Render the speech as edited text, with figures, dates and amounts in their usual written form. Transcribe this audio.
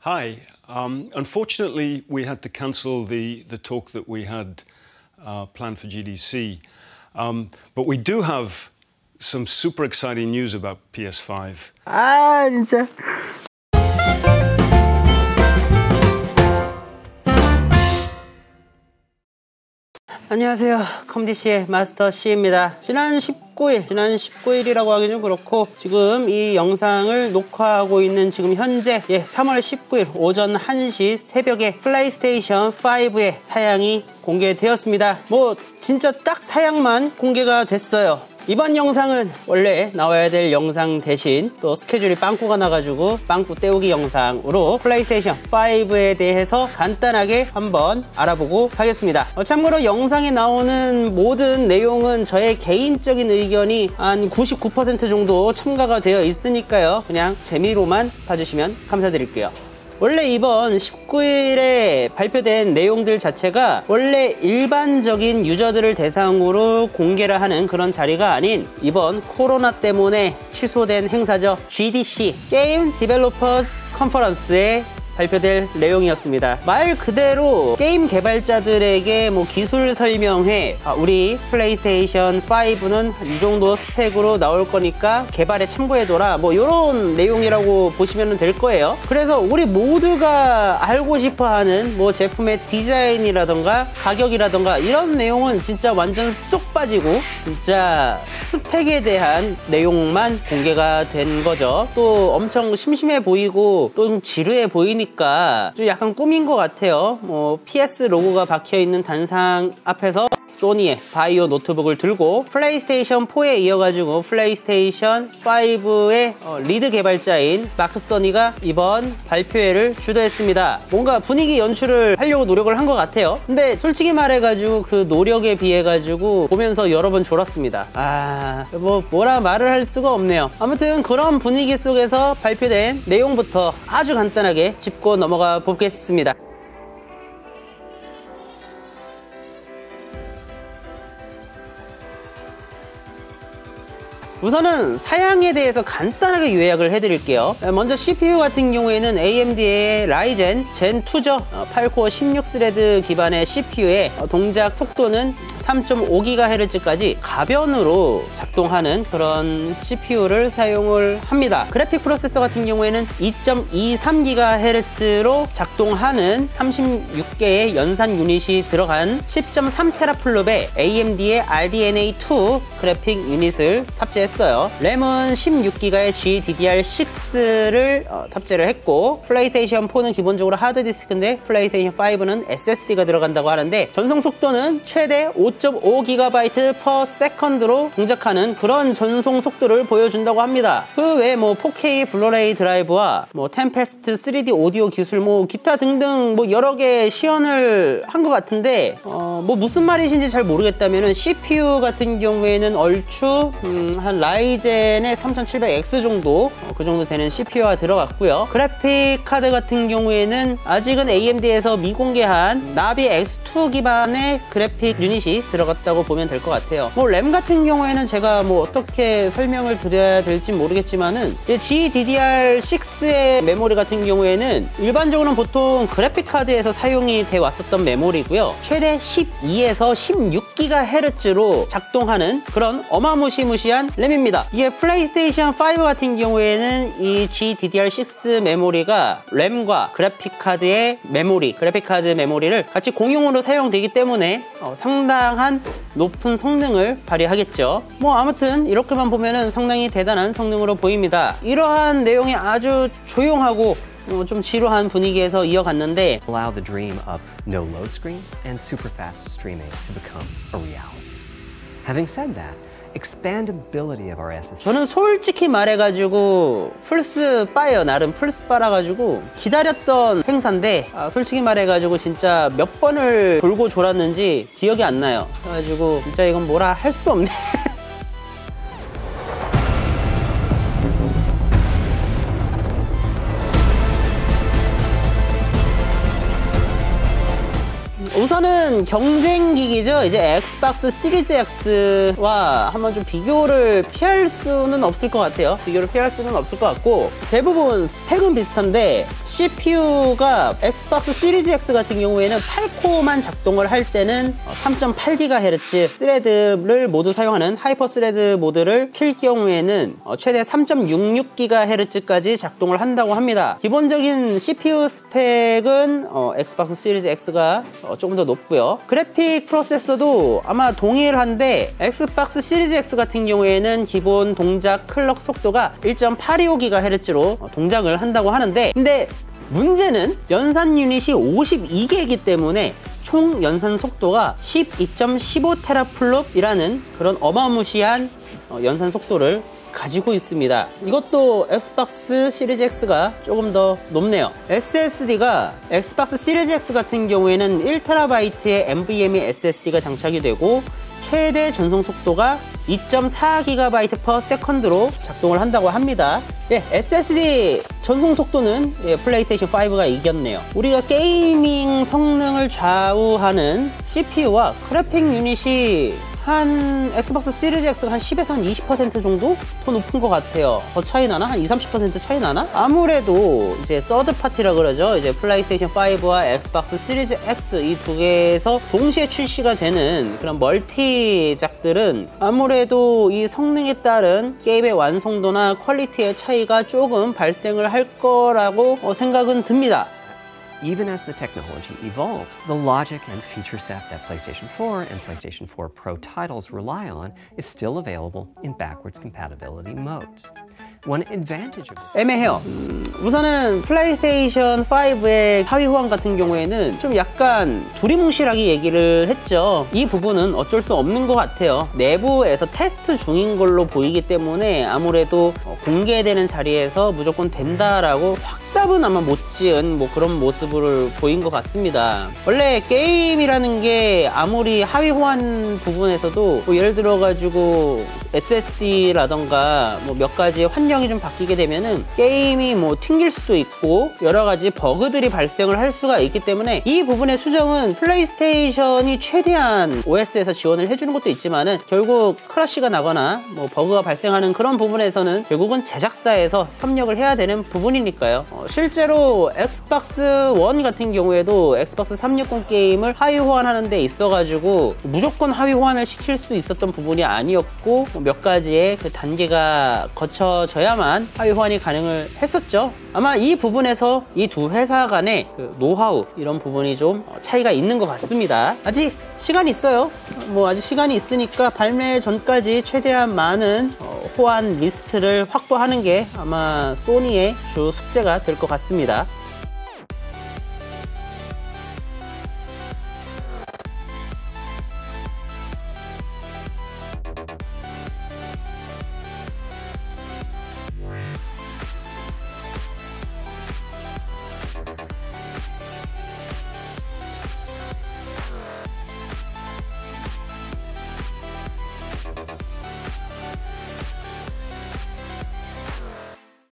Hi. Unfortunately, we had to cancel the talk that we had planned for GDC, but we do have some super exciting news about PS5. 아, 진짜. 안녕하세요. 컴디씨의 마스터 C입니다. 지난 19일이라고 하기 좀 그렇고 지금 이 영상을 녹화하고 있는 지금 현재 3월 19일 오전 1시 새벽에 플레이스테이션 5의 사양이 공개되었습니다. 뭐 진짜 딱 사양만 공개가 됐어요. 이번 영상은 원래 나와야 될 영상 대신 또 스케줄이 빵꾸가 나가지고 빵꾸 때우기 영상으로 플레이스테이션 5에 대해서 간단하게 한번 알아보고 하겠습니다. 참고로 영상에 나오는 모든 내용은 저의 개인적인 의견이 한 99% 정도 첨가가 되어 있으니까요. 그냥 재미로만 봐주시면 감사드릴게요. 원래 이번 19일에 발표된 내용들 자체가 원래 일반적인 유저들을 대상으로 공개를 하는 그런 자리가 아닌 이번 코로나 때문에 취소된 행사죠. GDC 게임 디벨로퍼스 컨퍼런스에 발표될 내용이었습니다. 말 그대로 게임 개발자들에게 뭐 기술 설명회, 우리 플레이스테이션 5는 이 정도 스펙으로 나올 거니까 개발에 참고해둬라, 뭐 이런 내용이라고 보시면 될 거예요. 그래서 우리 모두가 알고 싶어하는 뭐 제품의 디자인이라던가 가격이라던가 이런 내용은 진짜 완전 쏙 빠지고 진짜 스펙에 대한 내용만 공개가 된 거죠. 또 엄청 심심해 보이고 또 좀 지루해 보이니까 좀 약간 꾸민 것 같아요. 뭐 PS 로고가 박혀있는 단상 앞에서 소니의 바이오 노트북을 들고 플레이스테이션 4에 이어가지고 플레이스테이션 5의 리드 개발자인 마크 소니가 이번 발표회를 주도했습니다. 뭔가 분위기 연출을 하려고 노력을 한 것 같아요. 근데 솔직히 말해가지고 그 노력에 비해가지고 보면서 여러 번 졸았습니다. 뭐라 말을 할 수가 없네요. 아무튼 그런 분위기 속에서 발표된 내용부터 아주 간단하게 짚고 넘어가 보겠습니다. 우선은 사양에 대해서 간단하게 요약을 해드릴게요. 먼저 CPU 같은 경우에는 AMD의 라이젠 젠2죠. 8코어 16스레드 기반의 CPU의 동작 속도는 3.5GHz까지 가변으로 작동하는 그런 CPU를 사용을 합니다. 그래픽 프로세서 같은 경우에는 2.23GHz로 작동하는 36개의 연산 유닛이 들어간 10.3TFLOP의 AMD의 RDNA2 그래픽 유닛을 탑재했습니다. 램은 16기가의 GDDR6를 탑재를 했고 플레이스테이션 4는 기본적으로 하드디스크인데 플레이스테이션 5는 SSD가 들어간다고 하는데 전송 속도는 최대 5.5GB/s로 동작하는 그런 전송 속도를 보여준다고 합니다. 그 외에 뭐 4K 블루레이 드라이브와 뭐 템페스트 3D 오디오 기술 뭐 기타 등등 뭐 여러 개 시연을 한 것 같은데 뭐 무슨 말이신지 잘 모르겠다면은 CPU 같은 경우에는 얼추 한 라이젠의 3700X 정도 그 정도 되는 CPU가 들어갔고요. 그래픽 카드 같은 경우에는 아직은 AMD에서 미공개한 나비 X2 기반의 그래픽 유닛이 들어갔다고 보면 될 것 같아요. 뭐 램 같은 경우에는 제가 뭐 어떻게 설명을 드려야 될지 모르겠지만은 GDDR6의 메모리 같은 경우에는 일반적으로는 보통 그래픽 카드에서 사용이 돼 왔었던 메모리고요. 최대 12에서 16GHz로 작동하는 그런 어마무시무시한 램입니다. 이게 플레이스테이션 5 같은 경우에는 이 GDDR6 메모리가 램과 그래픽카드의 메모리, 그래픽카드 메모리를 같이 공용으로 사용되기 때문에 상당한 높은 성능을 발휘하겠죠. 뭐 아무튼 이렇게만 보면은 상당히 대단한 성능으로 보입니다. 이러한 내용이 아주 조용하고 좀 지루한 분위기에서 이어갔는데 Allow the dream of no load screens and super fast streaming to become a reality. Having said that, expandability of our SSD. 저는 솔직히 말해가지고 플스바예요. 나름 플스바라 가지고 기다렸던 행사인데 솔직히 말해가지고 진짜 몇 번을 돌고 졸았는지 기억이 안 나요. 그래가지고 진짜 이건 뭐라 할 수도 없네. 우선은 경쟁기기죠. 이제 엑스박스 시리즈 X와 한번 좀 비교를 피할 수는 없을 것 같아요. 비교를 피할 수는 없을 것 같고, 대부분 스펙은 비슷한데 CPU가 엑스박스 시리즈 X 같은 경우에는 8코어만 작동을 할 때는 3.8GHz 스레드를 모두 사용하는 하이퍼 스레드 모드를 킬 경우에는 최대 3.66GHz까지 작동을 한다고 합니다. 기본적인 CPU 스펙은 엑스박스 시리즈 X가 조금 더 높고요. 그래픽 프로세서도 아마 동일한데 엑스박스 시리즈 X 같은 경우에는 기본 동작 클럭 속도가 1.825GHz로 동작을 한다고 하는데, 근데 문제는 연산 유닛이 52개이기 때문에 총 연산 속도가 12.15테라플롭이라는 그런 어마무시한 연산 속도를 가지고 있습니다. 이것도 엑스박스 시리즈 X가 조금 더 높네요. SSD가 엑스박스 시리즈 X 같은 경우에는 1TB의 NVMe SSD가 장착이 되고 최대 전송 속도가 2.4GB/s로 작동을 한다고 합니다. 예, SSD 전송 속도는 플레이스테이션 5가 이겼네요. 우리가 게이밍 성능을 좌우하는 CPU와 그래픽 유닛이 한 엑스박스 시리즈 X가 한 10에서 한 20% 정도 더 높은 것 같아요. 더 차이 나나? 한 20-30% 차이 나나? 아무래도 이제 서드 파티라 그러죠. 이제 플레이스테이션 5와 엑스박스 시리즈 X 이 두 개에서 동시에 출시가 되는 그런 멀티작들은 아무래도 이 성능에 따른 게임의 완성도나 퀄리티의 차이가 조금 발생을 할 거라고 생각은 듭니다. Even as the technology evolves, the logic and feature set that PlayStation 4 and PlayStation 4 Pro titles rely on is still available in backwards compatibility modes. One advantage of this... 애매해요. 우선은 플레이스테이션 5의 하위 호환 같은 경우에는 좀 약간 두리뭉실하게 얘기를 했죠. 이 부분은 어쩔 수 없는 것 같아요. 내부에서 테스트 중인 걸로 보이기 때문에 아무래도 공개되는 자리에서 무조건 된다라고 확답은 아마 못 지은 그런 모습을 보인 것 같습니다. 원래 게임이라는 게 아무리 하위 호환 부분에서도 예를 들어 가지고 SSD라던가 몇 가지 환경이 좀 바뀌게 되면은 게임이 튕길 수도 있고 여러 가지 버그들이 발생을 할 수가 있기 때문에 이 부분의 수정은 플레이스테이션이 최대한 OS에서 지원을 해주는 것도 있지만은 결국 크러쉬가 나거나 버그가 발생하는 그런 부분에서는 결국은 제작사에서 협력을 해야 되는 부분이니까요. 실제로 엑스박스 1 같은 경우에도 엑스박스 360 게임을 하위 호환하는 데 있어가지고 무조건 하위 호환을 시킬 수 있었던 부분이 아니었고 몇 가지의 그 단계가 거쳐져야만 하위 호환이 가능을 했었죠. 아마 이 부분에서 이 두 회사 간의 그 노하우 이런 부분이 좀 차이가 있는 것 같습니다. 아직 시간이 있어요. 아직 시간이 있으니까 발매 전까지 최대한 많은 호환 리스트를 확보하는 게 아마 소니의 주 숙제가 될 것 같습니다.